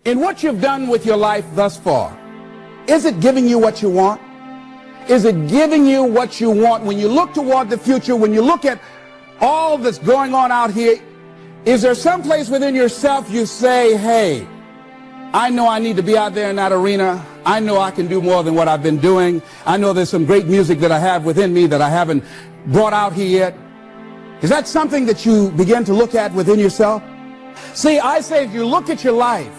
In what you've done with your life thus far, is it giving you what you want? Is it giving you what you want? When you look toward the future, when you look at all that's going on out here, is there some place within yourself you say, hey, I know I need to be out there in that arena. I know I can do more than what I've been doing. I know there's some great music that I have within me that I haven't brought out here yet. Is that something that you begin to look at within yourself? See, I say if you look at your life,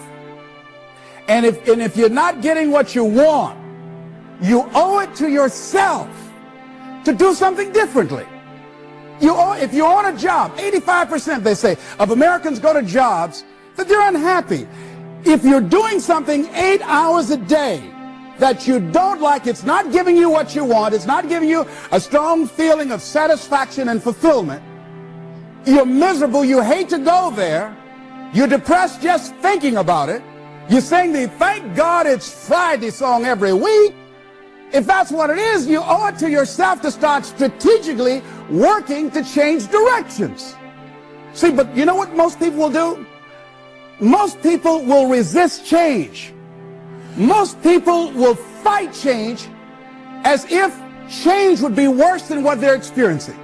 and if you're not getting what you want, you owe it to yourself to do something differently. If you're on a job, 85% they say of Americans go to jobs that they're unhappy. If you're doing something 8 hours a day that you don't like, it's not giving you what you want, it's not giving you a strong feeling of satisfaction and fulfillment, you're miserable, you hate to go there, you're depressed just thinking about it, you sing the "Thank God It's Friday" song every week. If that's what it is, you owe it to yourself to start strategically working to change directions. See, but you know what most people will do? Most people will resist change. Most people will fight change as if change would be worse than what they're experiencing.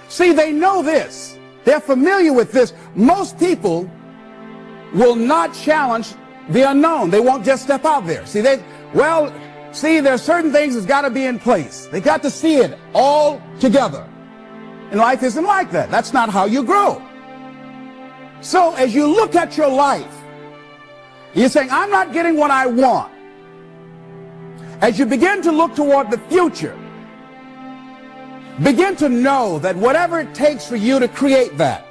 See, they know this. They're familiar with this. Most people will not challenge the unknown. They won't just step out there. See, there's certain things that's got to be in place. They got to see it all together. And life isn't like that. That's not how you grow. So as you look at your life, you're saying, I'm not getting what I want. As you begin to look toward the future, begin to know that whatever it takes for you to create that,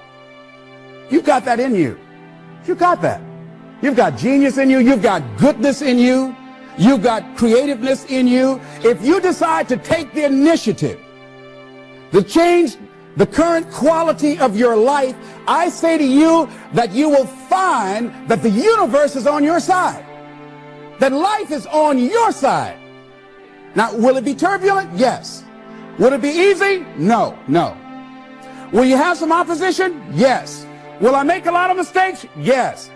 you've got that in you. You've got that. You've got genius in you. You've got goodness in you. You've got creativeness in you. If you decide to take the initiative to change the current quality of your life, I say to you that you will find that the universe is on your side, that life is on your side. Now, will it be turbulent? Yes. Will it be easy? No, no. Will you have some opposition? Yes. Will I make a lot of mistakes? Yes.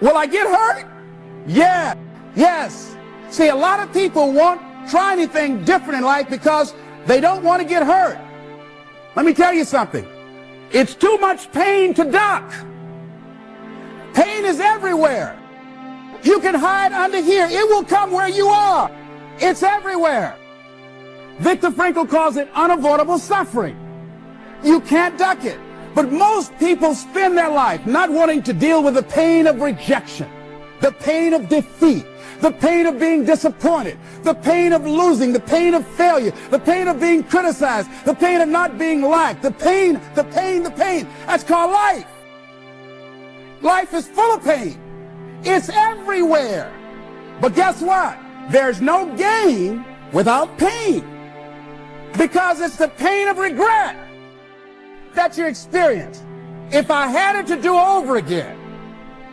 Will I get hurt? Yeah. Yes. See, a lot of people won't try anything different in life because they don't want to get hurt. Let me tell you something. It's too much pain to duck. Pain is everywhere. You can hide under here. It will come where you are. It's everywhere. Viktor Frankl calls it unavoidable suffering. You can't duck it. But most people spend their life not wanting to deal with the pain of rejection, the pain of defeat, the pain of being disappointed, the pain of losing, the pain of failure, the pain of being criticized, the pain of not being liked, the pain. That's called life. Life is full of pain. It's everywhere. But guess what? There's no gain without pain, because it's the pain of regret that you experience. If I had it to do over again,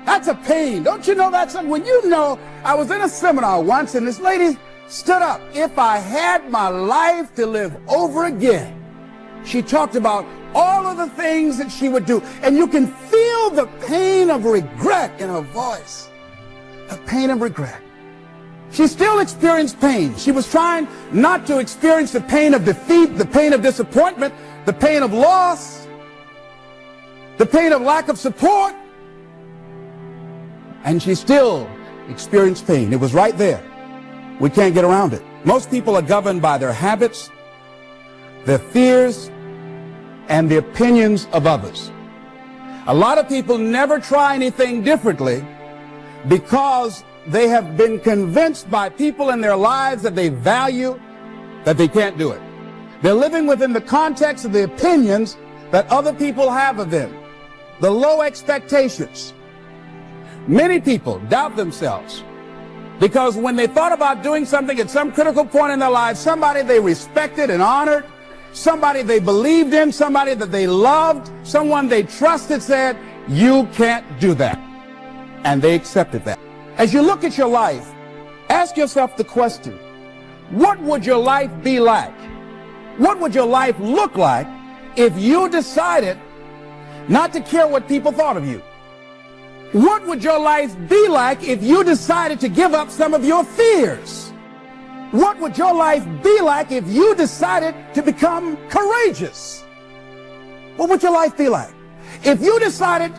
that's a pain. Don't you know that's something? When you know, I was in a seminar once and this lady stood up. If I had my life to live over again, she talked about all of the things that she would do. And you can feel the pain of regret in her voice. The pain of regret. She still experienced pain. She was trying not to experience the pain of defeat, the pain of disappointment, the pain of loss, the pain of lack of support. And she still experienced pain. It was right there. We can't get around it. Most people are governed by their habits, their fears, and the opinions of others. A lot of people never try anything differently because they have been convinced by people in their lives that they value that they can't do it. They're living within the context of the opinions that other people have of them, the low expectations. Many people doubt themselves because when they thought about doing something at some critical point in their lives, somebody they respected and honored, somebody they believed in, somebody that they loved, someone they trusted said, you can't do that. And they accepted that. As you look at your life, ask yourself the question, what would your life be like? What would your life look like if you decided not to care what people thought of you? What would your life be like if you decided to give up some of your fears? What would your life be like if you decided to become courageous? What would your life be like? If you decided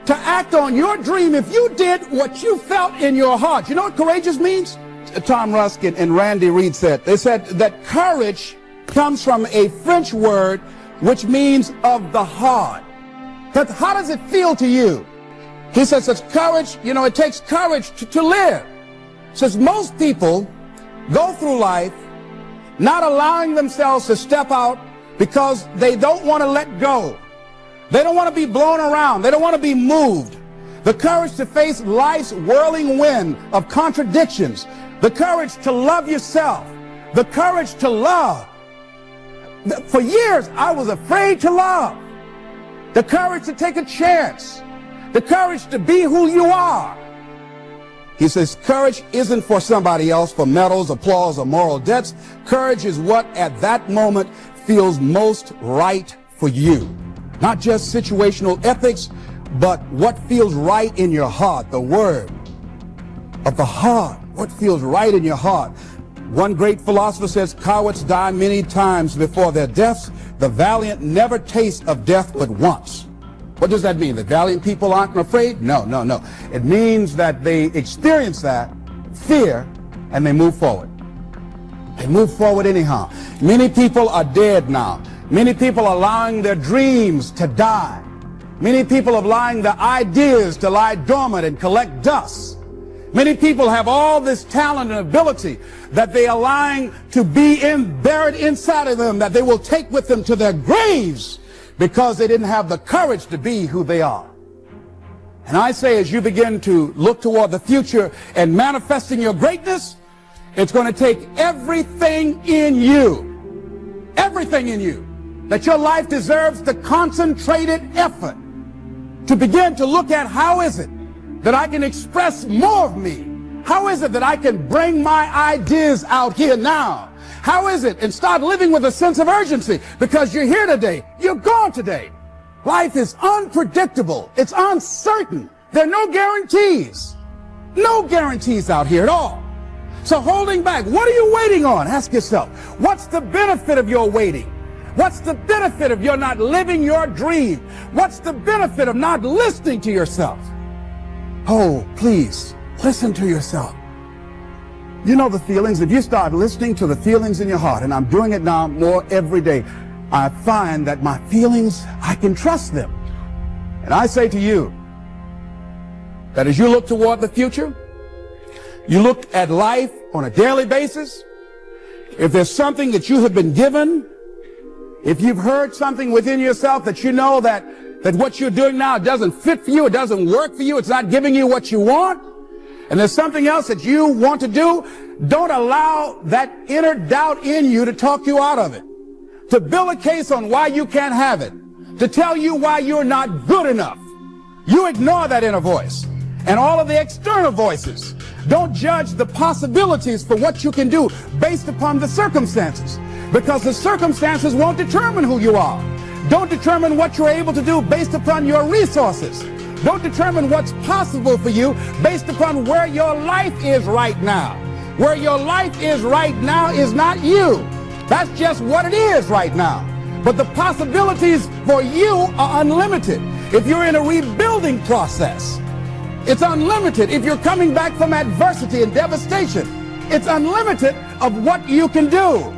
to act on your dream, if you did what you felt in your heart. You know what courageous means? Tom Ruskin and Randy Reed said, they said that courage comes from a French word which means of the heart. But how does it feel to you? He says it's courage, you know, it takes courage to live. Says most people go through life not allowing themselves to step out because they don't want to let go. They don't want to be blown around. They don't want to be moved. The courage to face life's whirling wind of contradictions. The courage to love yourself. The courage to love. For years, I was afraid to love. The courage to take a chance. The courage to be who you are. He says courage isn't for somebody else, for medals, applause, or moral debts. Courage is what at that moment feels most right for you. Not just situational ethics, but what feels right in your heart, the word of the heart, what feels right in your heart. One great philosopher says, cowards die many times before their deaths. The valiant never taste of death but once. What does that mean? That valiant people aren't afraid? No, no, no. It means that they experience that fear and they move forward. They move forward anyhow. Many people are dead now. Many people are allowing their dreams to die. Many people are allowing their ideas to lie dormant and collect dust. Many people have all this talent and ability that they are allowing to be buried inside of them, that they will take with them to their graves because they didn't have the courage to be who they are. And I say, as you begin to look toward the future and manifesting your greatness, it's going to take everything in you, that your life deserves the concentrated effort to begin to look at how is it that I can express more of me? How is it that I can bring my ideas out here now? How is it? And start living with a sense of urgency, because you're here today, you're gone today. Life is unpredictable. It's uncertain. There are no guarantees. No guarantees out here at all. So holding back, what are you waiting on? Ask yourself, what's the benefit of your waiting? What's the benefit of your not living your dream? What's the benefit of not listening to yourself? Oh, please, listen to yourself. You know the feelings. If you start listening to the feelings in your heart, and I'm doing it now more every day, I find that my feelings, I can trust them. And I say to you that as you look toward the future, you look at life on a daily basis, if there's something that you have been given, if you've heard something within yourself that you know that what you're doing now doesn't fit for you, it doesn't work for you, it's not giving you what you want, and there's something else that you want to do, don't allow that inner doubt in you to talk you out of it, to build a case on why you can't have it, to tell you why you're not good enough. You ignore that inner voice and all of the external voices. Don't judge the possibilities for what you can do based upon the circumstances, because the circumstances won't determine who you are. Don't determine what you're able to do based upon your resources. Don't determine what's possible for you based upon where your life is right now. Where your life is right now is not you. That's just what it is right now. But the possibilities for you are unlimited. If you're in a rebuilding process, it's unlimited. If you're coming back from adversity and devastation, it's unlimited of what you can do.